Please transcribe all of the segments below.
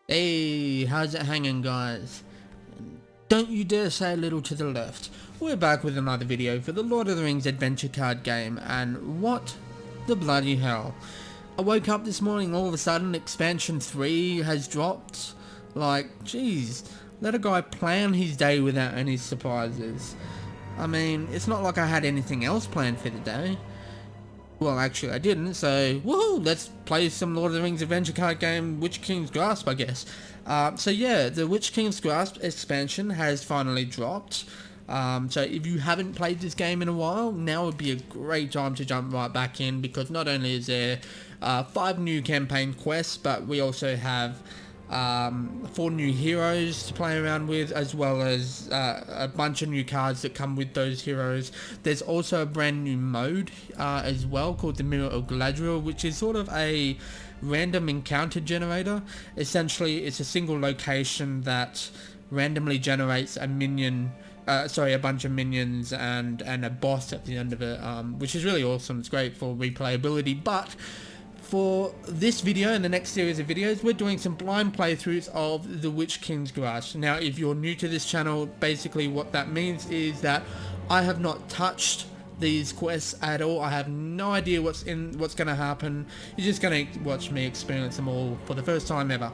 Hey, how's it hanging, guys? Don't you dare say a little to the left. We're back with another video for the Lord of the Rings adventure card game, and what the bloody hell. I woke up this morning, all of a sudden expansion 3 has dropped. Like, jeez, let a guy plan his day without any surprises. I mean, it's not like I had anything else planned for the day. Well, actually I didn't, so woohoo, let's play some Lord of the Rings adventure card game, Witch King's Grasp, I guess. So yeah, the Witch King's Grasp expansion has finally dropped. So if you haven't played this game in a while, now would be a great time to jump right back in, because not only is there 5 new campaign quests, but we also have 4 new heroes to play around with, as well as a bunch of new cards that come with those heroes. There's also a brand new mode as well, called the Mirror of Galadriel, which is sort of a random encounter generator. Essentially, it's a single location that randomly generates a minion, a bunch of minions and a boss at the end of it, which is really awesome. It's great for replayability. But for this video and the next series of videos, we're doing some blind playthroughs of the Witch King's Grasp. Now, if you're new to this channel, basically what that means is that I have not touched these quests at all. I have no idea what's going to happen. You're just going to watch me experience them all for the first time ever.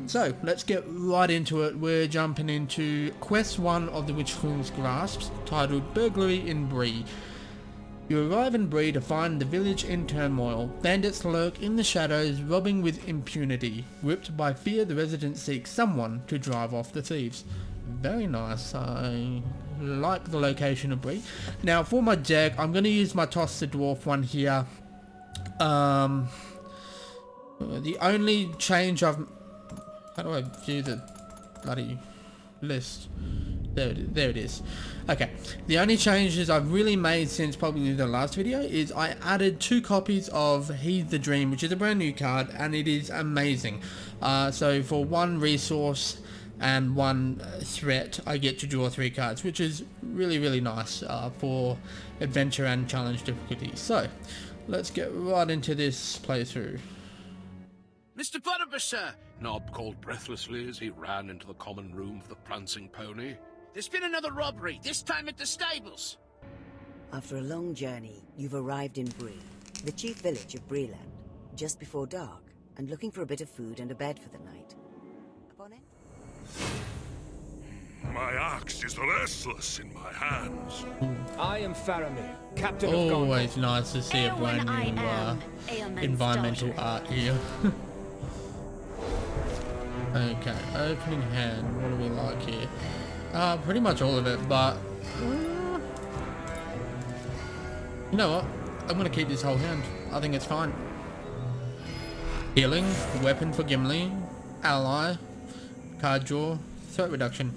So let's get right into it. We're jumping into quest 1 of the Witch King's Grasp, titled Burglary in Bree. You arrive in Bree to find the village in turmoil. Bandits lurk in the shadows, robbing with impunity. Gripped by fear, the residents seek someone to drive off the thieves. Very nice. I like the location of Bree. Now, for my deck, I'm going to use my Toss the Dwarf one here. The only change I've... How do I view the bloody list? There it is. Okay, the only changes I've really made since probably the last video is I added 2 copies of Heed the Dream, which is a brand new card, and it is amazing. So for 1 resource and 1 threat, I get to draw 3 cards, which is really, really nice for adventure and challenge difficulty. So let's get right into this playthrough. Mr. Barnabas, sir! Nob called breathlessly as he ran into the common room for the prancing pony. There's been another robbery, this time at the stables. After a long journey, you've arrived in Bree, the chief village of Breeland, just before dark, and looking for a bit of food and a bed for the night. Upon it? My axe is restless in my hands. I am Faramir, captain of Gondor. Always nice to see a brand new environmental art here. Okay, opening hand. What do we like here? Pretty much all of it, but you know what? I'm gonna keep this whole hand. I think it's fine. Healing, weapon for Gimli, ally, card draw, threat reduction.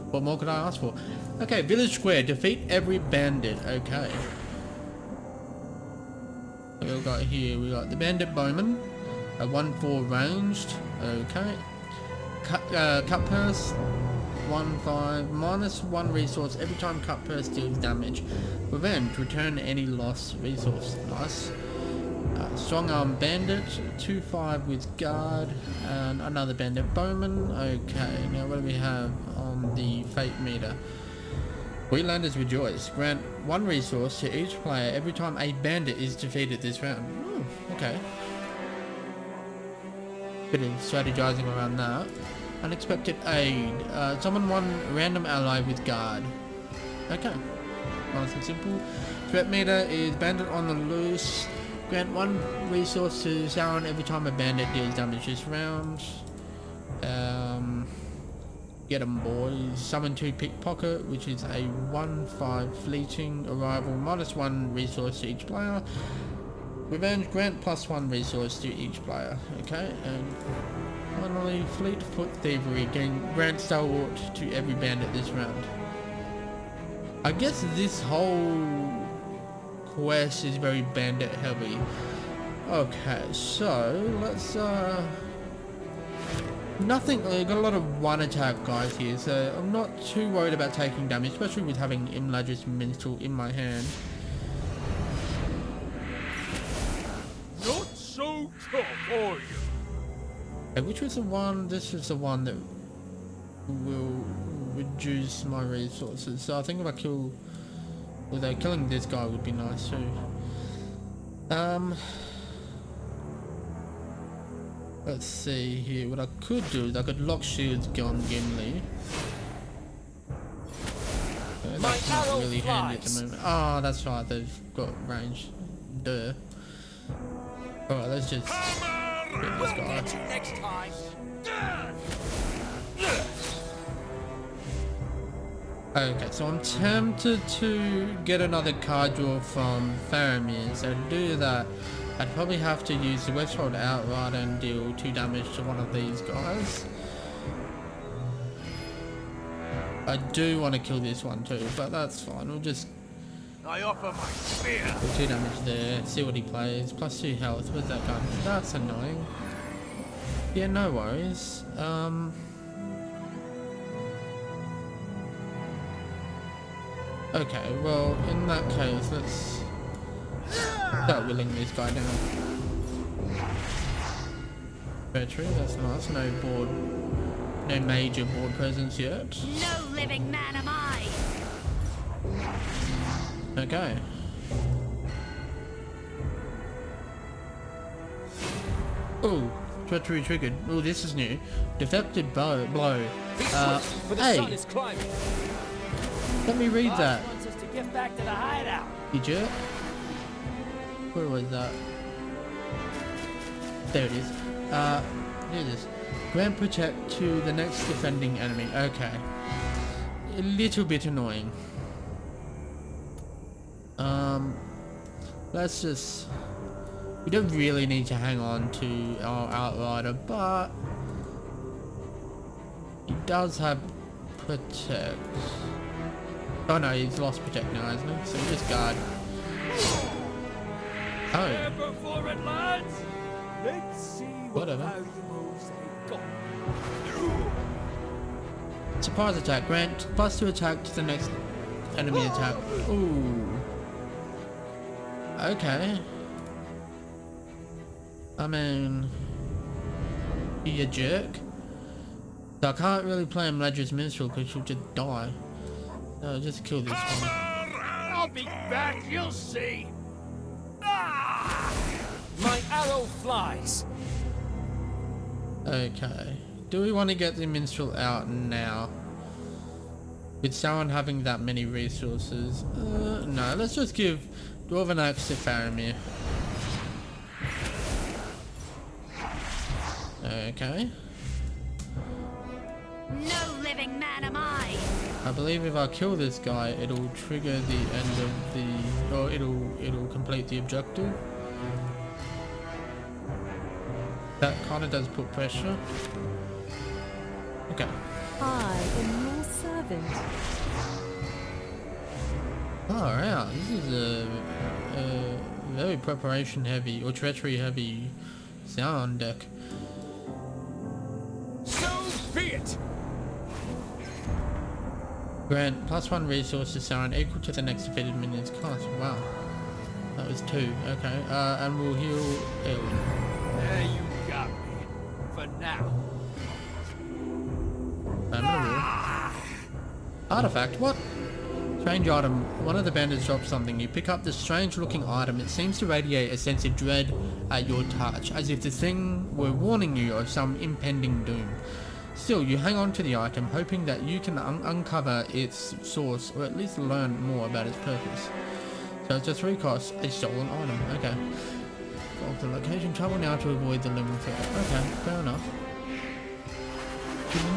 What more could I ask for? Okay, village square. Defeat every bandit. Okay. What we got here? We got the bandit bowman, a 1/4 ranged. Okay. Cut purse. 1/5, -1 resource every time cut purse deals damage. Revenge, return any lost resource. Nice. Strong arm bandit, 2/5 with guard, and another bandit bowman. Okay, now what do we have on the fate meter? Wheatlanders rejoice. Grant 1 resource to each player every time a bandit is defeated this round. Ooh, okay. Bit of strategizing around that. Unexpected aid. Summon 1 random ally with guard. Okay. Nice and simple. Threat meter is bandit on the loose. Grant 1 resource to Sauron every time a bandit deals damage this round. Get 'em boys. Summon 2 pickpocket, which is a 1/5 fleeting arrival. -1 resource to each player. Revenge, grant +1 resource to each player. Okay, and finally, Fleetfoot Thievery, grant stalwart to every bandit this round. I guess this whole quest is very bandit heavy. Okay, so let's nothing, I got a lot of one attack guys here, so I'm not too worried about taking damage, especially with having Imladris Minstrel in my hand. Not so tough, are you? Okay, which was the one? This is the one that will reduce my resources. So I think if I kill, although killing this guy would be nice too. Let's see here. What I could do is I could lock shields on Gimli. That's not really handy at the moment. Oh, that's right. They've got range. Duh. Alright, let's just get this guy. Next time. Okay, so I'm tempted to get another card draw from Faramir. So to do that, I'd probably have to use the Westworld Outrider and deal 2 damage to one of these guys. I do want to kill this one too, but that's fine. We'll just I offer my spear. do 2 damage there, see what he plays. Plus 2 health. Where's that gun? That's annoying. Yeah, no worries. Okay, well, in that case, let's start willing this guy down. Treachery, that's nice. No board, no major board presence yet. No living man am I. Okay. Oh, treachery triggered. Oh, this is new. Defected blow. For the sun Hey, is climbing. let me read that. Wants us to get back to the hideout. You jerk. Where was that? There it is. Here it is. Grant protect to the next defending enemy. Okay. A little bit annoying. Let's just... We don't really need to hang on to our Outrider, but... He does have protect. Oh no, he's lost protect now, hasn't he? So just guard. Oh. Go for it, lads. Let's see Whatever. valuables they got. Surprise attack. Grant +2 attack to the next enemy attack. Ooh. Okay. I mean, you jerk. So I can't really play Imladris Minstrel because she'll just die. So just kill this one. I'll be back, you'll see. My arrow flies. Okay. Do we want to get the Minstrel out now? With someone having that many resources? No, let's just give Dwarven Axe to Faramir. Okay. No living man am I. I believe if I kill this guy, it'll trigger the end of the... or it'll complete the objective. That kind of does put pressure. Okay. I am your servant. Alright, this is a very preparation heavy or treachery heavy sound deck. So be it. Grant +1 resource to Sauron equal to the next defeated minion's cost. Wow. That was 2. Okay. And we'll heal Elwyn. There you got me. For now. Artifact? What? Strange item. One of the bandits dropped something. You pick up this strange looking item. It seems to radiate a sense of dread at your touch, as if the thing were warning you of some impending doom. Still, you hang on to the item, hoping that you can uncover its source, or at least learn more about its purpose. So it's a 3 cost, a stolen item. Okay. Go off the location. Travel now to avoid the living threat. Okay, fair enough.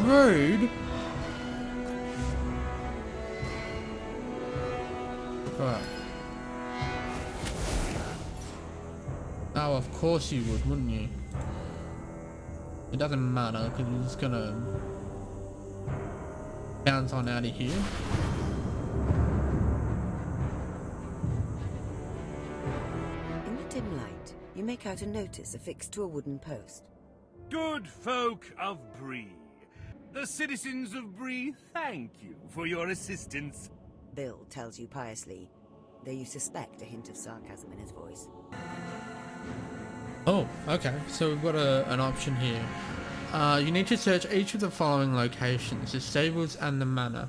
Rude! Right. Oh, of course you would, wouldn't you? It doesn't matter, because you're just gonna bounce on out of here. dim light, you make out a notice affixed to a wooden post. Good folk of Bree, the citizens of Bree thank you for your assistance. Bill tells you piously, though you suspect a hint of sarcasm in his voice. Oh, okay. So we've got an option here. You need to search each of the following locations, the stables and the manor.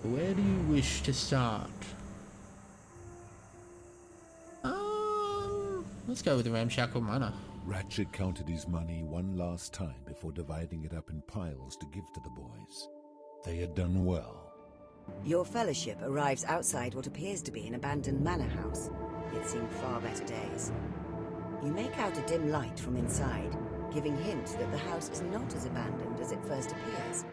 Where do you wish to start? Let's go with the Ramshackle Manor. Ratchet counted his money one last time before dividing it up in piles to give to the boys. They had done well. Your fellowship arrives outside what appears to be an abandoned manor house. It's seen far better days. You make out a dim light from inside, giving hints that the house is not as abandoned as it first appears.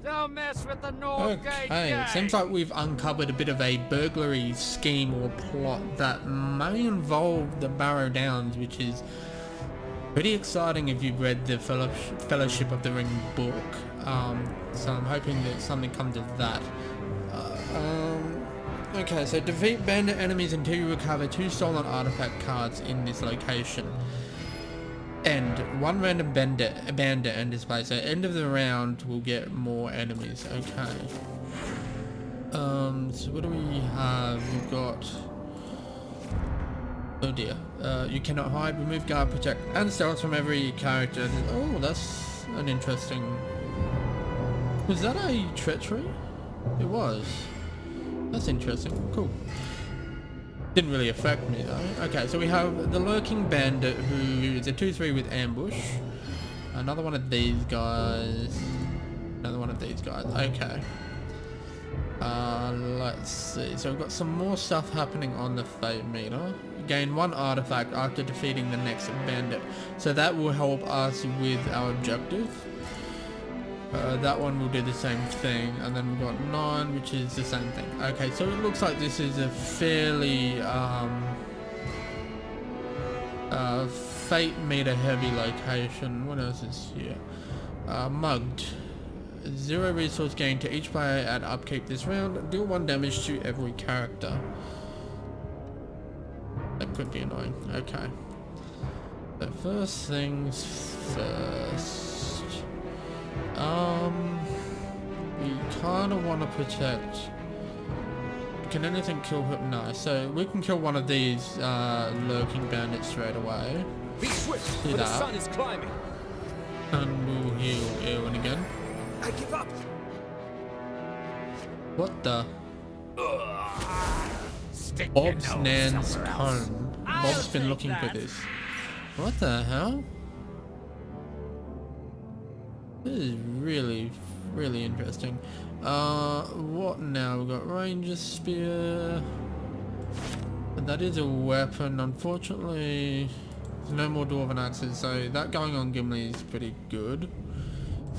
Don't mess with the Northgate Okay, it seems like we've uncovered a bit of a burglary scheme or plot that may involve the Barrow Downs, which is pretty exciting if you've read the Fellowship of the Ring book. So I'm hoping that something comes of that. Okay, so defeat bandit enemies until you recover 2 stolen artifact cards in this location. And 1 random bandit in this place. So end of the round we'll get more enemies. Okay. So what do we have? We've got, oh dear. You cannot hide, remove guard, protect, and stealth from every character. Oh, that's an interesting. Was that a treachery? It was. That's interesting. Cool. Didn't really affect me though. Okay, so we have the lurking bandit who is a 2/3 with ambush. Another one of these guys. Another one of these guys. Okay. Let's see. So we've got some more stuff happening on the fate meter. Gain 1 artifact after defeating the next bandit. So that will help us with our objective. That one will do the same thing, and then we've got 9, which is the same thing. Okay, so it looks like this is a fairly fate meter heavy location. What else is here? Mugged. 0 resource gain to each player at upkeep this round. Deal 1 damage to every character. That could be annoying. Okay. So first things first. We kind of want to protect. Can anything kill him? No. So we can kill one of these lurking bandits straight away. Be swift, See for the that? sun is climbing. And we'll heal Erwin again. I give up. What the? Stick your Bob's nose Nan's somewhere else. cone. I'll Bob's been take looking that. for this. What the hell? This is really, really interesting. What now? We've got Ranger Spear. And that is a weapon. Unfortunately, there's no more Dwarven Axes, so that going on Gimli is pretty good.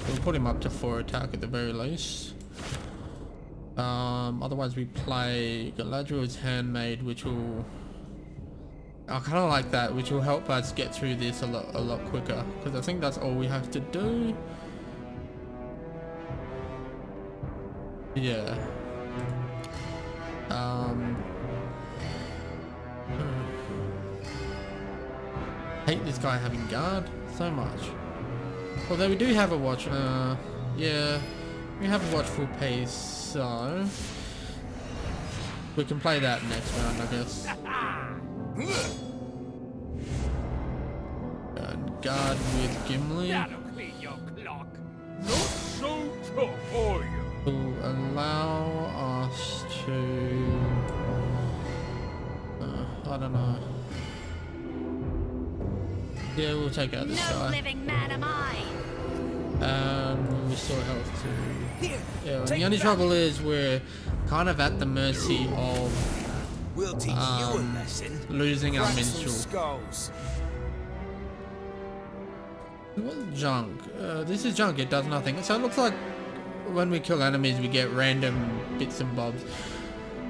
We'll put him up to 4 attack at the very least. Otherwise we play Galadriel's Handmaid, which will... I kind of like that, which will help us get through this a lot quicker, because I think that's all we have to do. Yeah. Hate this guy having guard so much. Although we do have a watch. Yeah, we have a watchful piece, so we can play that next round, I guess. And guard with Gimli. That'll clean your clock. Not so tough, are you? Will allow us to... I don't know. Yeah, we'll take out this No guy. living man am I. And we'll restore health to... Here, Yeah, and take the only that. trouble is we're kind of at the mercy of We'll teach you a lesson. losing our Crack some minstrel. skulls. What junk? This is junk, it does nothing. So it looks like when we kill enemies we get random bits and bobs.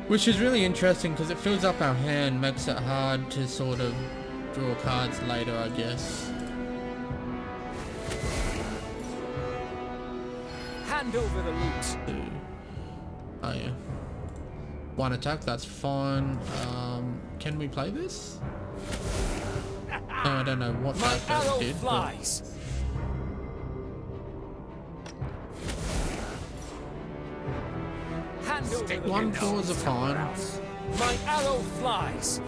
Which is really interesting because it fills up our hand, makes it hard to sort of draw cards later, I guess. Hand over the loot. Oh yeah. 1 attack, that's fine. Can we play this? No, I don't know what My that arrow did. flies. Hand over the 1 nose 4s are somewhere fine. else. My arrow flies.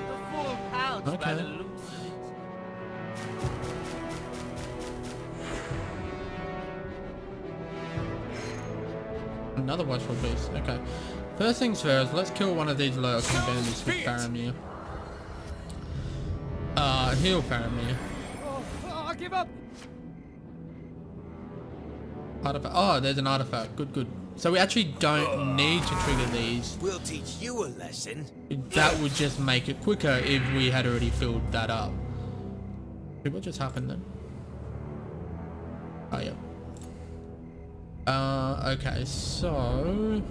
The full pouch by Okay. the looks of it. Another watchful beast. Okay. First things first, let's kill one of these lurks and burn this with Faramir. Heal Faramir. Oh, give up. Artifact. Oh, there's an artifact. Good, good. So we actually don't need to trigger these. We'll teach you a lesson. That would just make it quicker if we had already filled that up. Wait, what just happened then? Oh, yeah. Okay, so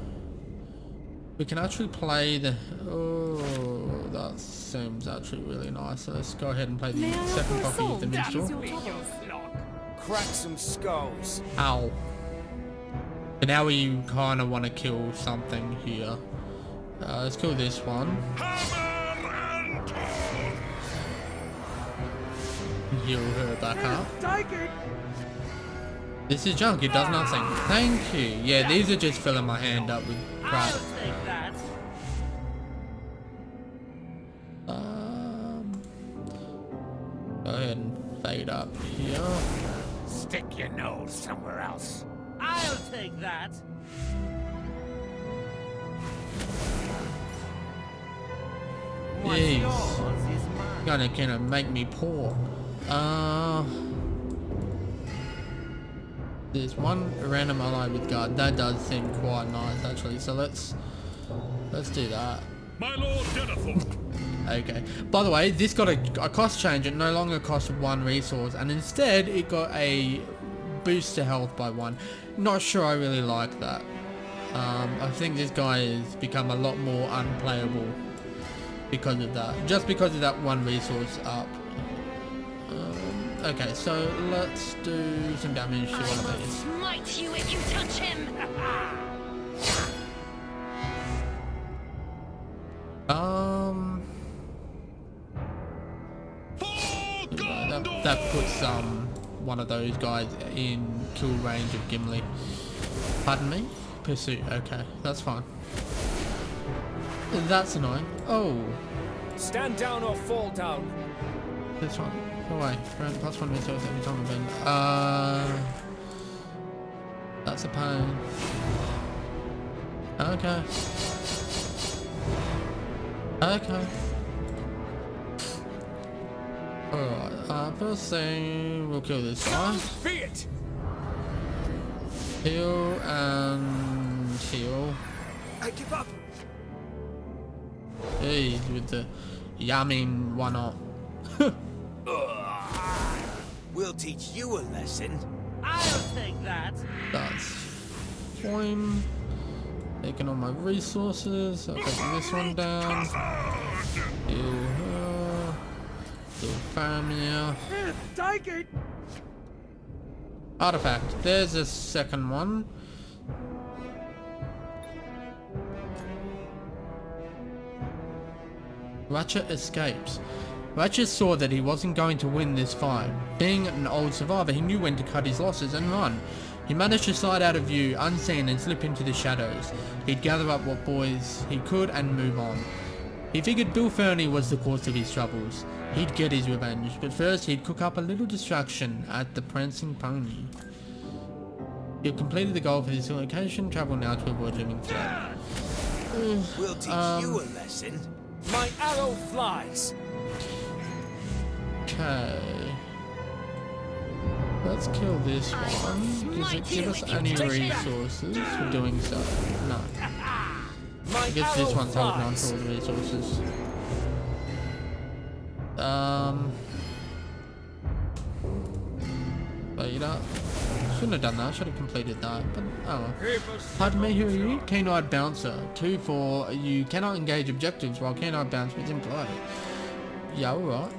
we can actually play the... Oh, that seems actually really nice. So let's go ahead and play the May I second offer a copy of song the to minstrel. ease your troubles? Crack some skulls. Ow. But now we kind of want to kill something here. Let's kill this one. Heal her back up. This is junk, it does nothing. Thank you. Yeah, these are just filling my hand up with crap. I'll take that. Go ahead and fade up here. Stick your nose somewhere else. I'll take that. What's Jeez. yours is mine. Gonna make me poor. There's one random ally with guard. That does seem quite nice actually. So let's do that. My lord Denethor. Okay. By the way, this got a cost change. It no longer cost 1 resource, and instead it got a boost to health by 1. Not sure I really like that. I think this guy has become a lot more unplayable because of that. Just because of that 1 resource up. Okay, so let's do some damage to I one will of these. smite you if you touch him. That puts one of those guys in kill range of Gimli. Pardon me? Pursuit. Okay, that's fine. That's annoying. Oh, Stand down or fall down. this one. Go away. Grant +1 resource every time I bend. That's a pain. Okay. Okay. Alright, first thing, we'll kill this guy. Be it. Heal and heal. I give up. Hey, with the yamming one up. We'll teach you a lesson. I'll take that. That's fine. Taking all my resources. I'll take this one down. Heal her. Heal Faramir. Take it. Artifact. There's a second one. Ratchet escapes. Ratchet saw that he wasn't going to win this fight. Being an old survivor, he knew when to cut his losses and run. He managed to slide out of view, unseen, and slip into the shadows. He'd gather up what boys he could and move on. He figured Bill Fernie was the cause of his troubles. He'd get his revenge, but first he'd cook up a little distraction at the Prancing Pony. You've completed the goal for this location. Travel now to avoid living threat. We'll teach you a lesson. My arrow flies. Okay. Let's kill this one. Does it give us any resources for doing so? No. I guess this one's holding on to all the resources. Fade up. Shouldn't have done that. Should have completed that. But oh well. Pardon me, who are you? Keen-eyed bouncer. 2 for you cannot engage objectives while keen-eyed bouncer is employed. Yeah, alright.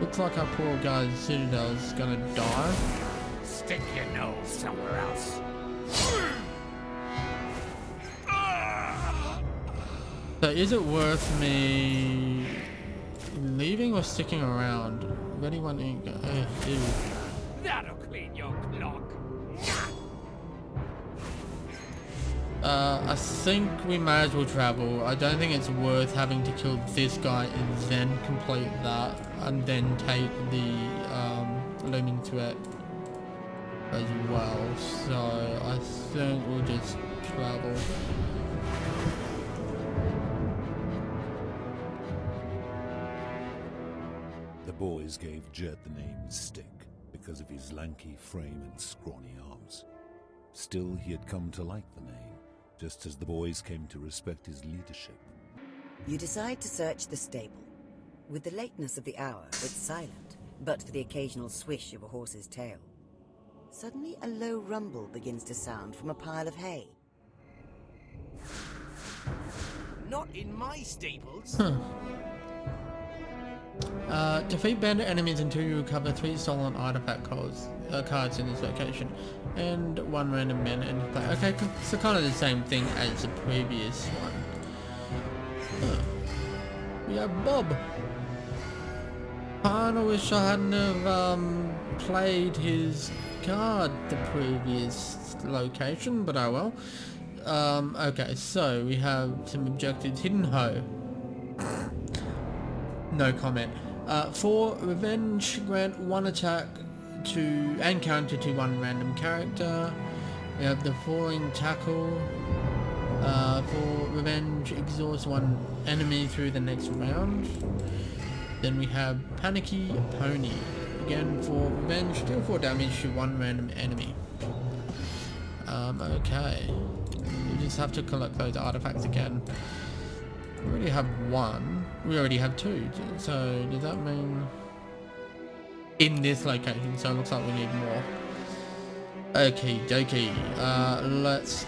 Looks like our poor guy's citadel's gonna die. Stick your nose somewhere else. So is it worth me leaving or sticking around? Ready, one, go. Ew. That'll clean your clock. I think we might as well travel. I don't think it's worth having to kill this guy and then complete that and then take the looming threat as well. So I think we'll just travel. The boys gave Jed the name Stick because of his lanky frame and scrawny arms. Still, he had come to like the name, just as the boys came to respect his leadership. You decide to search the stable. With the lateness of the hour, it's silent, but for the occasional swish of a horse's tail. Suddenly, a low rumble begins to sound from a pile of hay. Not in my stables. Defeat bandit enemies until you recover 3 stolen artifact cards in this location, and 1 random man in play. Okay, so kind of the same thing as the previous one. We have Bob. Kinda wish I hadn't have played his card the previous location, but oh well. Okay, so we have some objectives. Hidden Hoe. No comment. For revenge, grant 1 attack to and counter to 1 random character. We have the falling tackle. For revenge, exhaust 1 enemy through the next round. Then we have Panicky Pony. Again, for revenge, deal 4 damage to 1 random enemy. Okay. You just have to collect those artifacts again. We already have 1. We already have 2. So does that mean in this location? So it looks like we need more. Okay, dokie. Let's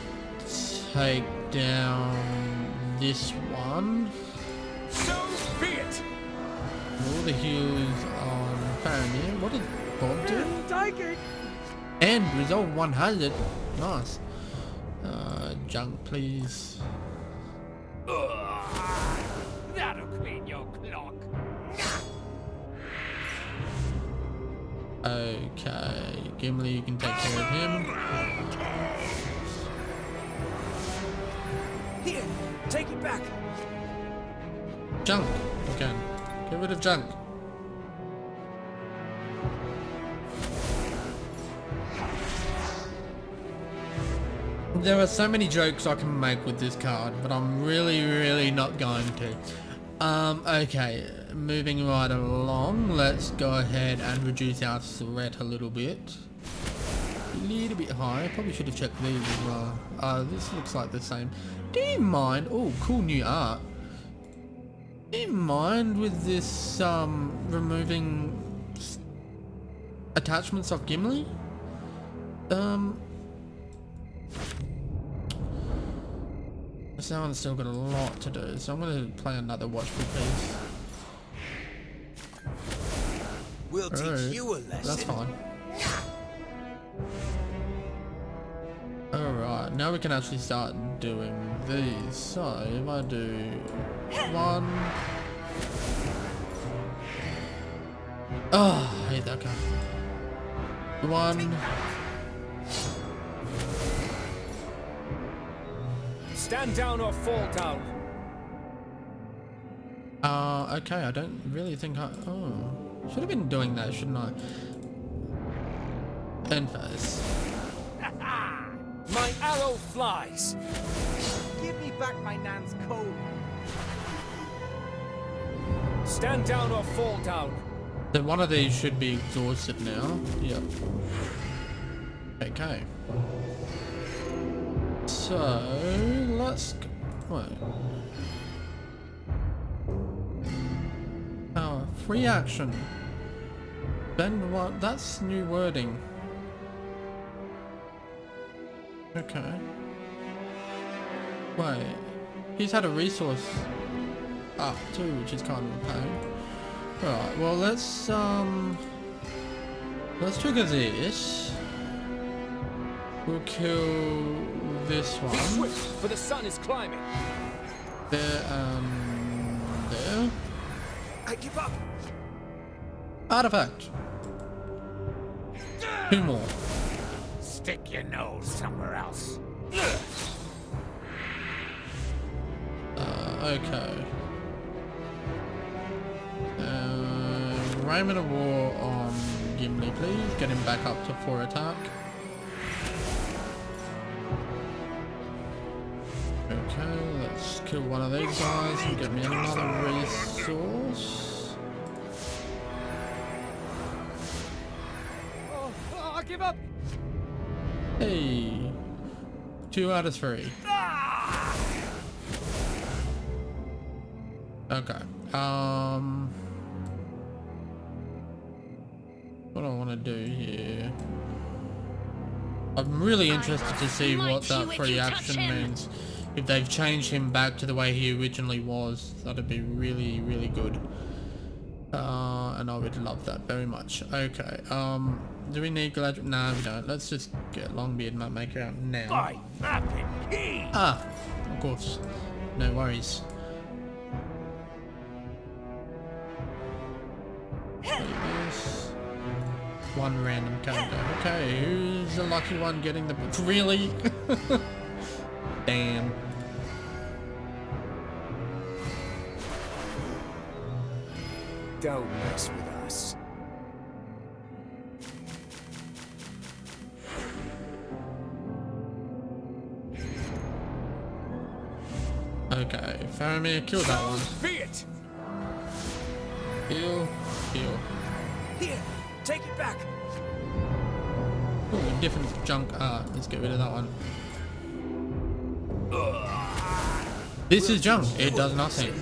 take down this one. So be it. All the heals on Faramir. What did Bob do? Take it. And resolve 1 hazard. Nice. Junk, please. That'll clean your clock. Okay, Gimli, you can take care of him. Here, take it back. Junk, again. Get rid of junk. There are so many jokes I can make with this card, but I'm really not going to. Okay, moving right along, let's go ahead and reduce our threat a little bit. A little bit higher, probably should have checked these as well. This looks like the same. Do you mind, oh, cool new art. Do you mind with this, removing attachments of Gimli? This one's still got a lot to do, so I'm going to play another watchful piece. We'll teach you a lesson. That's fine. Alright, now we can actually start doing these. So, if I do 1... Oh, I hate that guy. 1... Stand down or fall down. Okay, I don't really think I... Oh, should have been doing that, shouldn't I? End phase. My arrow flies. Give me back my nan's coat. Stand down or fall down. So one of these should be exhausted now. Yep. Okay. So let's wait. Oh, free action. Then what? That's new wording. Okay. Wait. He's had a resource up too, which is kind of a pain. Alright, well let's trigger this. We'll kill this one. For the sun is climbing. There, there. I give up. Artifact. 2 more. Stick your nose somewhere else. Okay. Raiment of War on Gimli, please. Get him back up to 4 attack. Okay, let's kill one of these guys and get me another resource. I give up. Hey, 2 out of 3. Okay. What do I want to do here? I'm really interested to see what that free action means. If they've changed him back to the way he originally was, that'd be really, really good. And I would love that very much. Okay. Do we need Galadriel? No, we don't. Let's just get Longbeard Mapmaker out now. By mapping key. Ah, of course. No worries. This. 1 random character. Okay, who's the lucky one getting the... Really? Damn. Don't mess with us. Okay, Faramir, kill that one. Be it. Heal, heal. Here, take it back. Ooh, different junk. Let's get rid of that one. This is junk. It does nothing.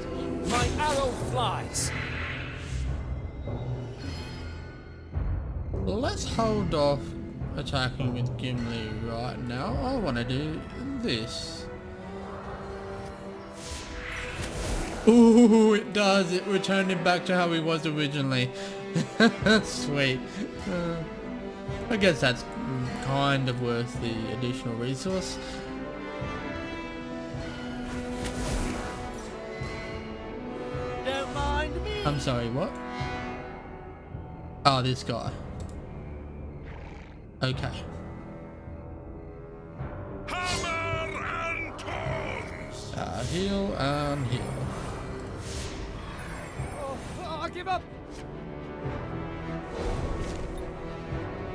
My arrow flies. Let's hold off attacking with Gimli right now. I want to do this. Ooh, it does. It returned him back to how he was originally. Sweet. I guess that's kind of worth the additional resource. Don't mind me. I'm sorry, what? Oh, this guy. Okay. Hammer and tongs. Heal and heal. I give up.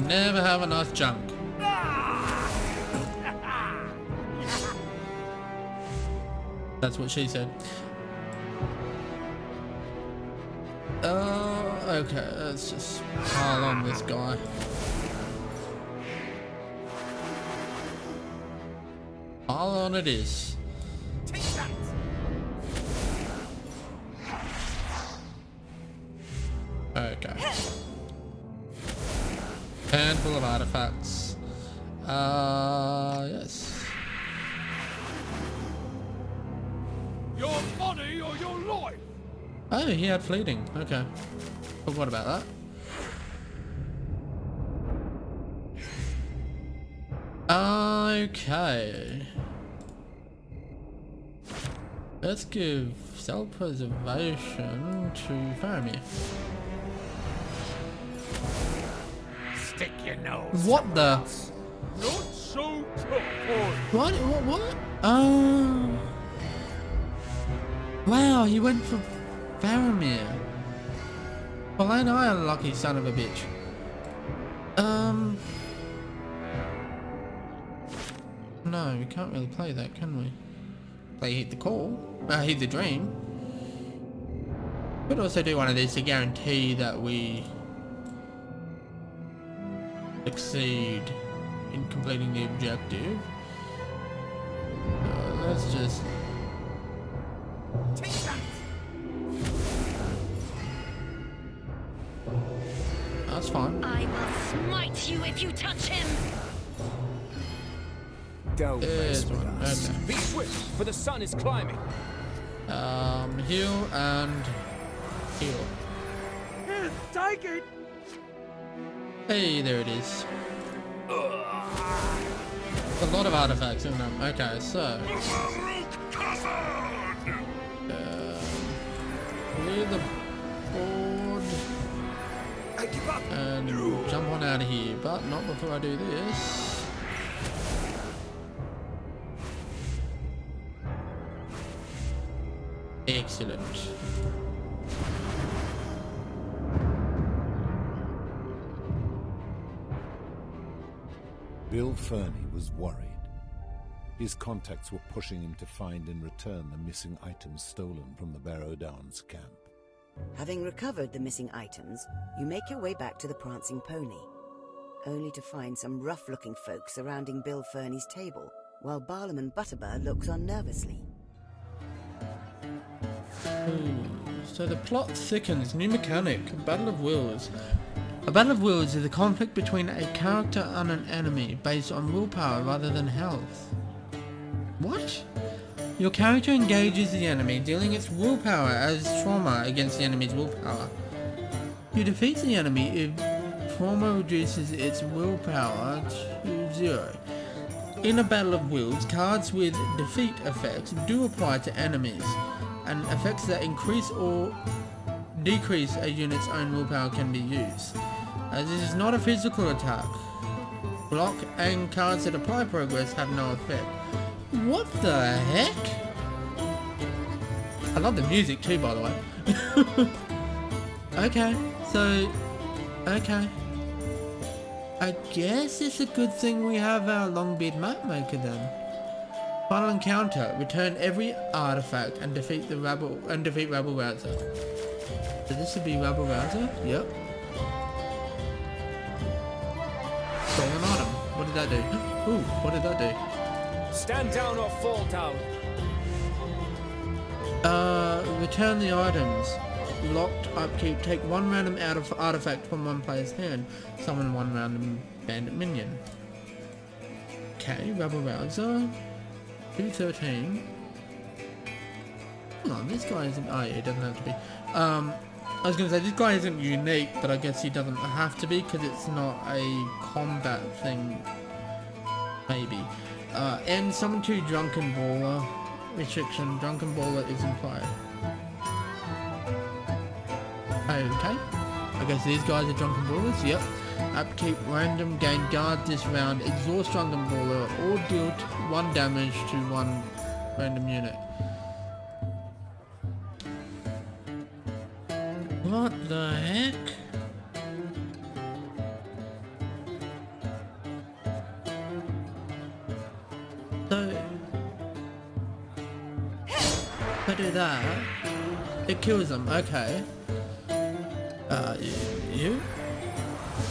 Never have enough junk. That's what she said. Okay, let's just pile on this guy. Pile on it is. Take that. Okay. Handful of artifacts. Yes. Your money or your life. Oh, he had fleeting. Okay. Forgot about that. Okay. Let's give self-preservation to Faramir. Stick your nose. What the? Not so tough. What? Wow, he went for Faramir. Well, ain't I a lucky son of a bitch? No, we can't really play that, can we? Play Heed the Call. Heed the Dream. Could also do one of these to guarantee that we succeed in completing the objective. Let's just... Take that. That's fine. I will smite you if you touch him. Don't There's mess with one. us. Okay. Be swift, for the sun is climbing. Heal and heal. Take it! Hey, there it is. A lot of artifacts in them. Okay, so clear the board and jump on out of here, but not before I do this. Excellent. Bill Fernie was worried. His contacts were pushing him to find and return the missing items stolen from the Barrow Downs camp. Having recovered the missing items, you make your way back to the Prancing Pony, only to find some rough-looking folk surrounding Bill Fernie's table, while Barlaam Butterbur looks on nervously. So the plot thickens. New mechanic. Battle of Wills. A battle of wills is a conflict between a character and an enemy based on willpower rather than health. What? Your character engages the enemy, dealing its willpower as trauma against the enemy's willpower. You defeat the enemy if trauma reduces its willpower to 0. In a battle of wills, cards with defeat effects do apply to enemies, and effects that increase or decrease a unit's own willpower can be used. As this is not a physical attack, block and cards that apply progress have no effect. What the heck? I love the music too, by the way. Okay, so... okay. I guess it's a good thing we have our Longbeard mapmaker then. Final encounter. Return every artifact and defeat the rabble rouser. So this would be rabble rouser? Yep. Stolen item. What did that do? Ooh, what did that do? Stand down or fall down. Return the items. Locked upkeep. Take one random artifact from one player's hand. Summon one random bandit minion. Okay, rabble rouser. 213. Hang on, this guy isn't. Oh, yeah, it doesn't have to be. I was gonna say this guy isn't unique, but I guess he doesn't have to be because it's not a combat thing. Maybe. And summon 2 drunken baller. Restriction: drunken baller is in play. Okay. I guess these guys are drunken ballers. Yep. Upkeep random, gain guard this round, exhaust drunken baller, or deal 1 damage to 1 random unit. What the heck? So, if I do that, it kills them. Okay. You?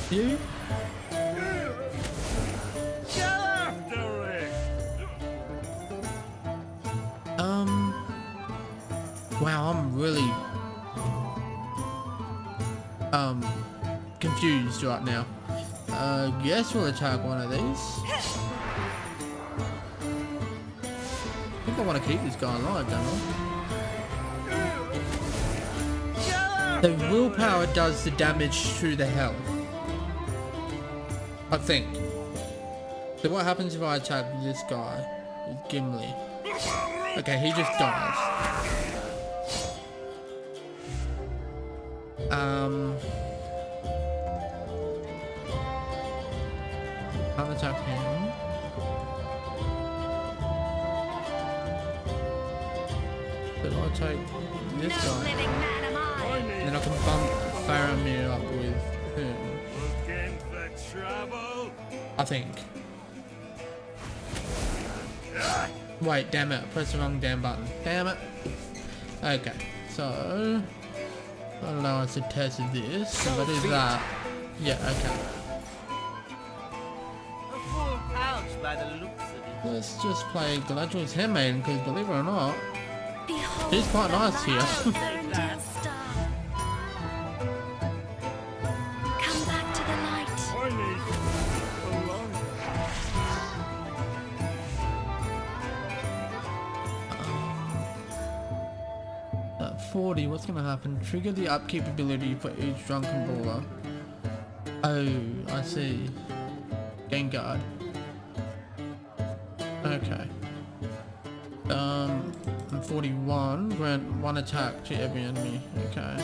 Get after it! Wow, I'm really confused right now. Guess we'll attack one of these. I think I want to keep this guy alive, don't I? The willpower does the damage to the health. I think. So what happens if I attack this guy? Gimli. Okay, he just dies. I'll attack him. Then I'll take this guy. Then I can bump Faramir up with him. Looking for trouble? I think. Wait, damn it. I pressed the wrong damn button. Damn it. Okay, so... allow us to test this. If I do that... yeah, okay. A full pouch by the looks of it. Let's just play Galadriel's Handmaiden, because believe it or not, Behold she's quite the nice here. light of the dear star. Come back to the light. I need alone. That 40, what's gonna happen? Trigger the upkeep ability for each drunken brawler. Oh, I see. Gain guard. Okay. I'm 41. Grant 1 attack to every enemy. Okay.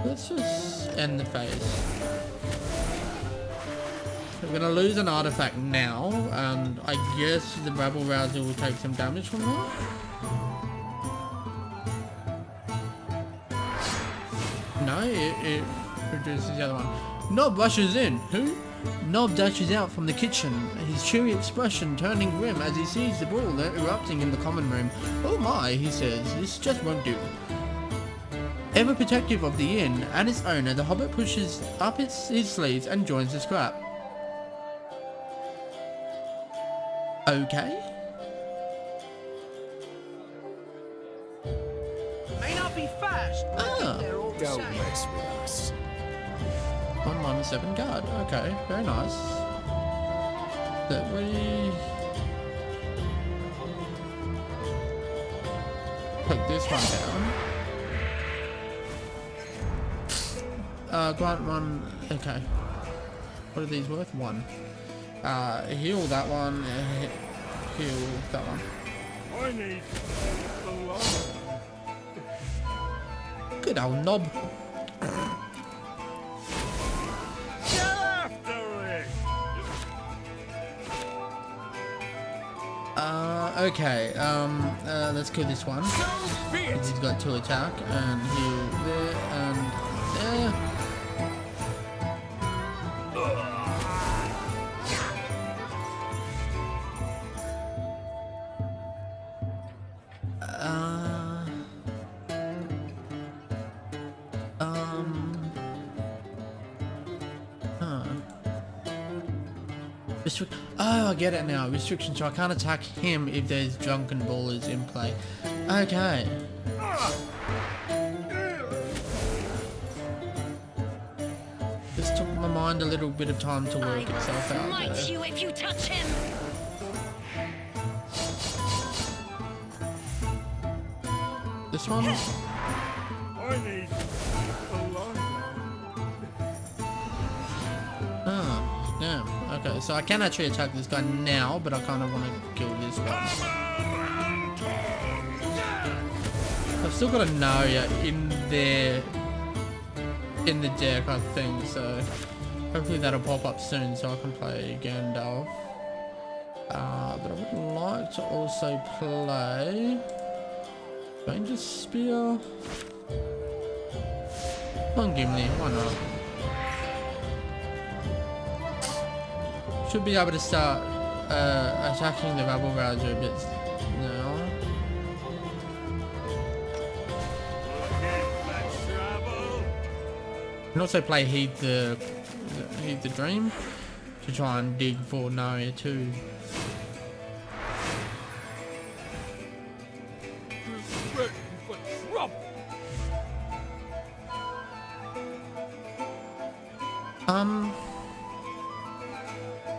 Let's just end the phase. We're gonna lose an artifact now, and I guess the rabble rouser will take some damage from that. No, it reduces the other one. Nob rushes in. Who? Nob dashes out from the kitchen, his cheery expression turning grim as he sees the brawl erupting in the common room. Oh my, he says, this just won't do. Ever protective of the inn and its owner, the hobbit pushes up his sleeves and joins the scrap. Okay. May not be fast, but I think they're all the Don't same. mess with us. 1-7 guard. Okay, very nice. That we take this one down. Grant 1. Okay. What are these worth? 1. Heal that one. Heal that one. I need a Good old Nob. Get after it! Okay. Let's kill this one. He's got 2 attack and heal there and there. Oh, I get it now. Restriction, so I can't attack him if there's drunken brawlers in play. Okay. This took my mind a little bit of time to work itself out Smite there. you if you touch him. This one? I need a Oh, damn. Okay, so I can actually attack this guy now, but I kind of want to kill this one. I've still got a Narya in there, in the deck, I think, so hopefully that'll pop up soon so I can play Gandalf. But I would like to also play Ranger Spear. On Gimli, why not? Should be able to start attacking the rabble rouser a bit now. And also play Heed the Dream to try and dig for Narya too.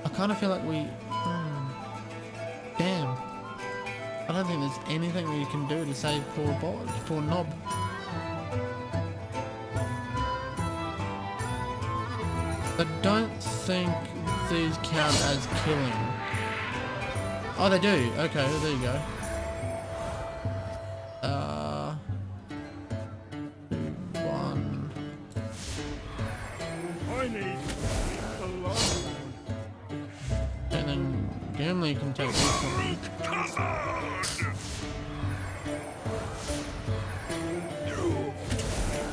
I kind of feel like we... damn. I don't think there's anything we can do to save poor Nob. I don't think these count as killing. Oh, they do. Okay, there you go. 2, 1. I need a lot. And then Gimli can take this one.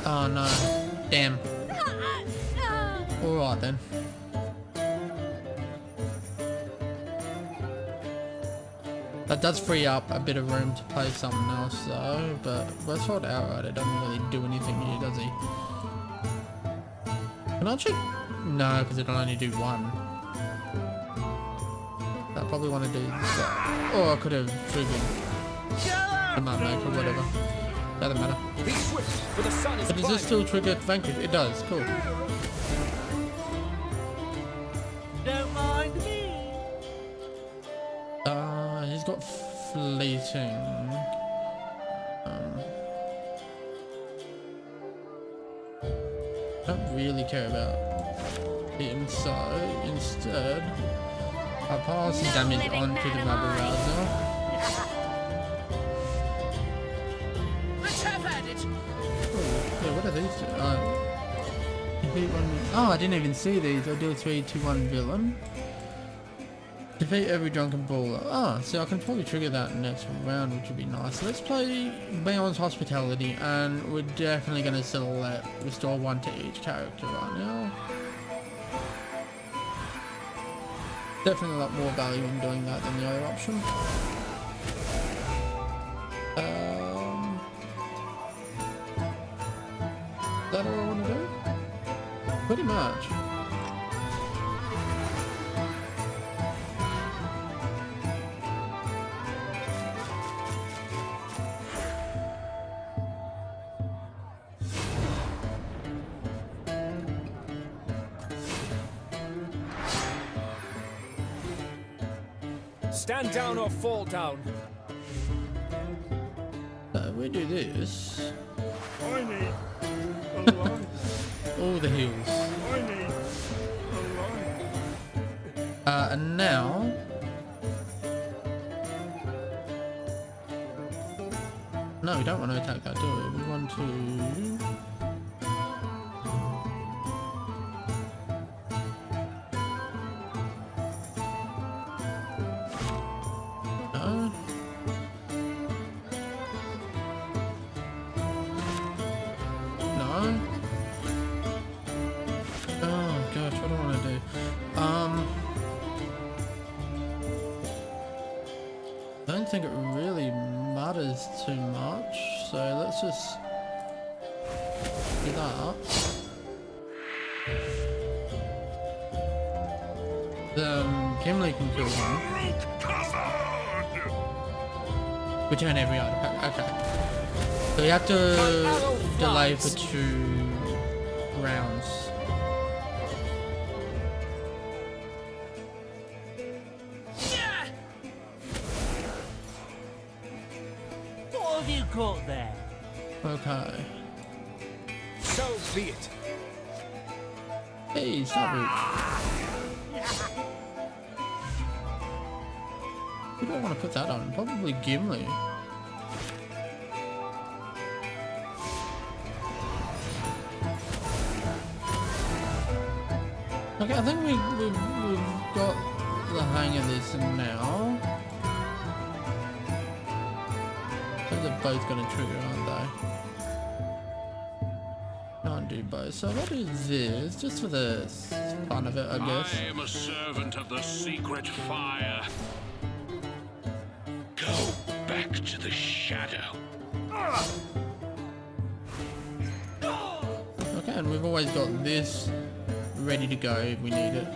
Oh no. Damn. Alright then. That does free up a bit of room to play something else though, but Westfold Outrider doesn't really do anything here, does he? Can I check? No, because it'll only do 1. I probably want to do that. Or I could have triggered the map maker or whatever. Doesn't matter. But does this still trigger Vanquish? It does, cool. Don't mind me. fleeting. Don't really care about him, so instead I'll pass some damage onto the rubber rouser. Let's have at it. Yeah, what are these two? Defeat one. Oh, I didn't even see these. I'll do a 3-2-1 villain. Defeat every drunken brawler. Ah, so I can probably trigger that next round, which would be nice. Let's play Beyond's Hospitality, and we're definitely going to select restore 1 to each character right now. Definitely a lot more value in doing that than the other option. Is that all I want to do? Pretty much. Stand down or fall down. We do this. I need a light. All the heals. I need a light. And now no, we don't want to attack that, do we? We want to I don't think it really matters too much, so let's just do that. Then Gimli can kill him. Return every artifact. Okay. So we have to delay for 2 rounds. Caught there. Okay. So be it. Hey, stop it. Who do I want to put that on? Probably Gimli. Okay, I think we've got the hang of this now. They're both going to trigger, aren't they? Can't do both. So what is this? Just for the fun of it, I guess. I am a servant of the secret fire. Go back to the shadow. Okay, and we've always got this ready to go if we need it.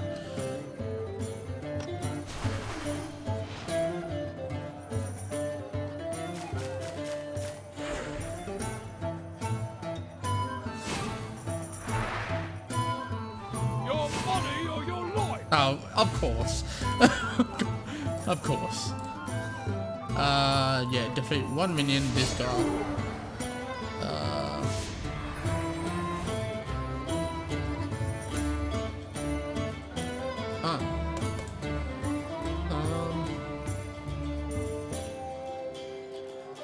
Oh, of course. Of course. Yeah, defeat 1 minion, this guy.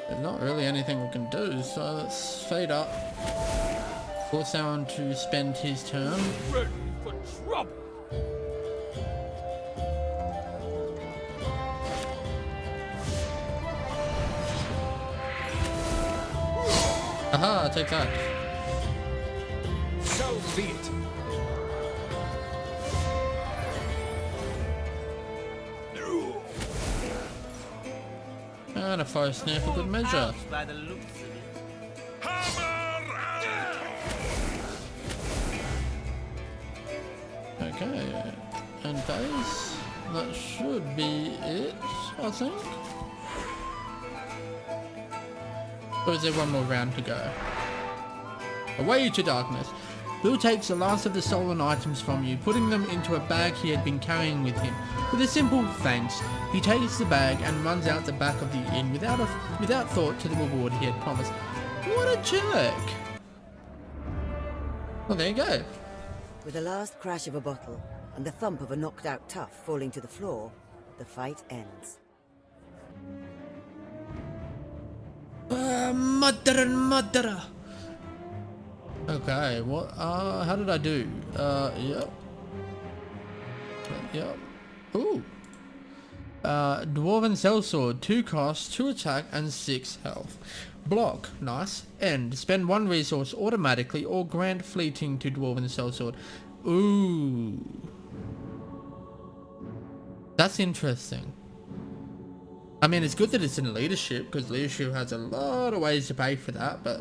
There's not really anything we can do, so let's fade up. Force someone to spend his turn. Ready for trouble. Aha, take that. So be it. And a fire snare for good measure. By the looks of it. Okay, and base. That should be it, I think. Or is there one more round to go? Away to darkness. Bill takes the last of the stolen items from you, putting them into a bag he had been carrying with him. With a simple thanks, he takes the bag and runs out the back of the inn without thought to the reward he had promised. What a jerk! Well, there you go. With the last crash of a bottle and the thump of a knocked-out tough falling to the floor, the fight ends. Murder! Okay, what, how did I do? Yep. Yep. Ooh. Dwarven Sellsword, 2 cost, 2 attack, and 6 health. Block, nice. End, spend 1 resource automatically or grant fleeting to Dwarven Sellsword. Ooh. That's interesting. I mean, it's good that it's in leadership, because leadership has a lot of ways to pay for that, but...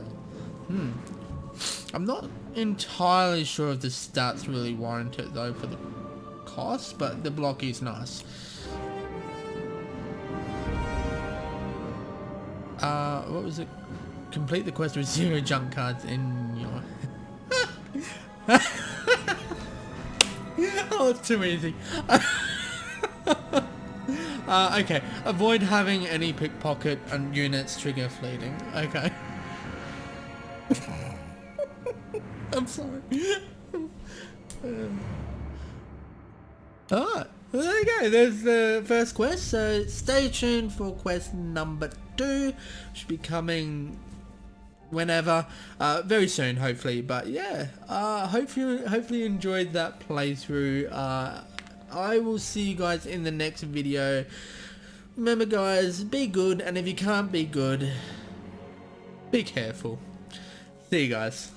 I'm not entirely sure if the stats really warrant it, though, for the cost, but the block is nice. What was it? Complete the quest with 0 junk cards in your... Oh, it's too easy. Okay, avoid having any pickpocket and units trigger fleeting. Okay. I'm sorry. Alright, well, there you go. There's the first quest. So stay tuned for quest number 2. Should be coming whenever, very soon, hopefully. But yeah, hopefully you enjoyed that playthrough. I will see you guys in the next video. Remember, guys, be good, and if you can't be good, be careful. See you guys.